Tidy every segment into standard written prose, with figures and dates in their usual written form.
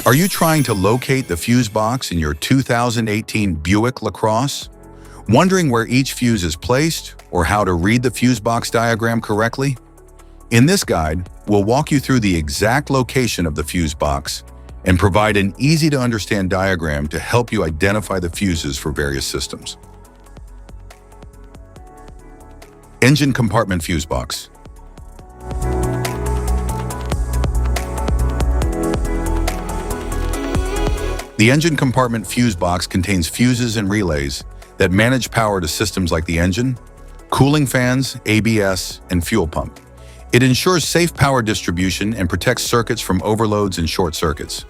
Are you trying to locate the fuse box in your 2018 Buick LaCrosse? Wondering where each fuse is placed or how to read the fuse box diagram correctly? In this guide, we'll walk you through the exact location of the fuse box and provide an easy-to-understand diagram to help you identify the fuses for various systems. Engine compartment fuse box. The engine compartment fuse box contains fuses and relays that manage power to systems like the engine, cooling fans, ABS, and fuel pump. It ensures safe power distribution and protects circuits from overloads and short circuits.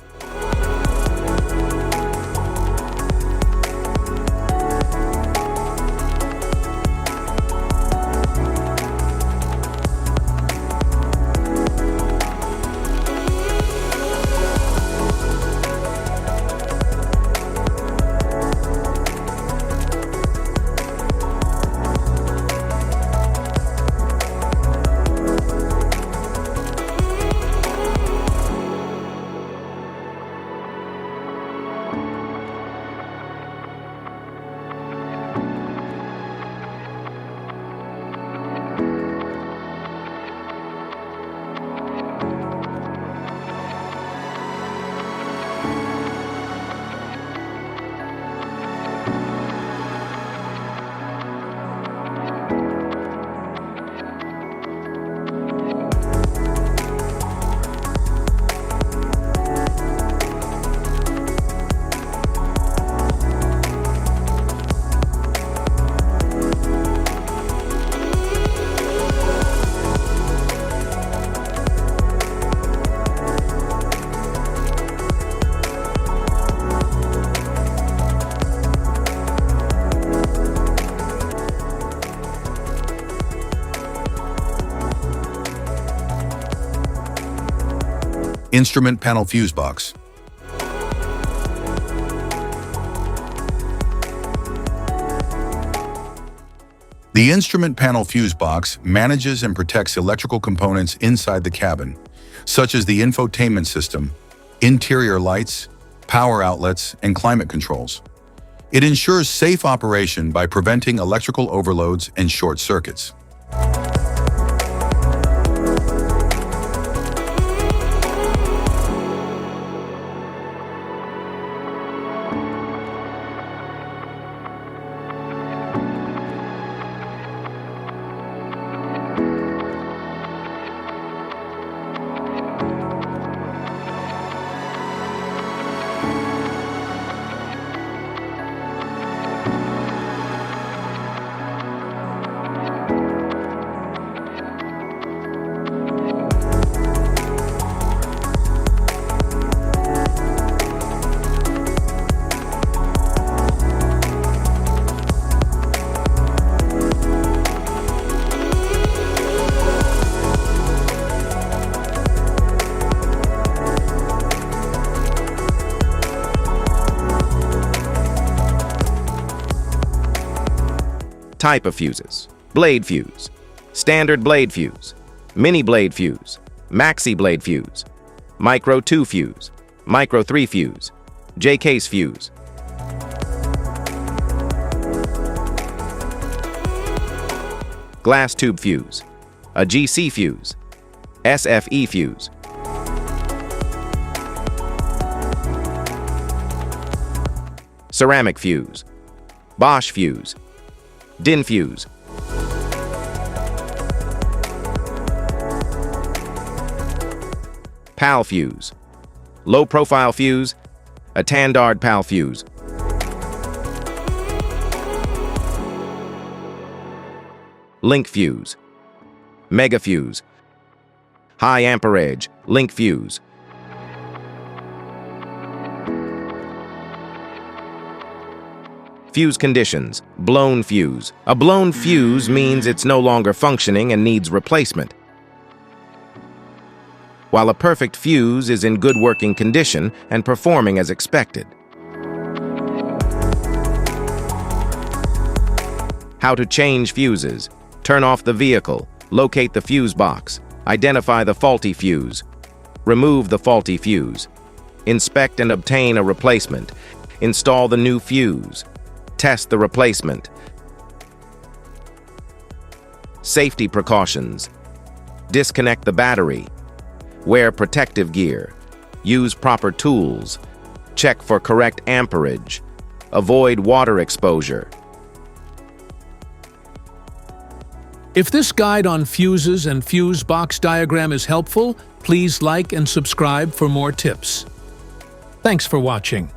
Instrument panel fuse box. The instrument panel fuse box manages and protects electrical components inside the cabin, such as the infotainment system, interior lights, power outlets, and climate controls. It ensures safe operation by preventing electrical overloads and short circuits. Type of fuses: blade fuse, standard blade fuse, mini blade fuse, maxi blade fuse, micro 2 fuse, micro 3 fuse, J-case fuse. Glass tube fuse, a GC fuse, SFE fuse. Ceramic fuse, Bosch fuse, DIN fuse. PAL fuse, low profile fuse, a Tandard PAL fuse. Link fuse, mega fuse, high amperage, link fuse. Fuse conditions: blown fuse. A blown fuse means it's no longer functioning and needs replacement, while a perfect fuse is in good working condition and performing as expected. How to change fuses: turn off the vehicle, locate the fuse box, identify the faulty fuse, remove the faulty fuse, Inspect and obtain a replacement. Install the new fuse. Test the replacement. Safety precautions. Disconnect the battery. Wear protective gear. Use proper tools. Check for correct amperage. Avoid water exposure. If this guide on fuses and fuse box diagram is helpful, please like and subscribe for more tips. Thanks for watching.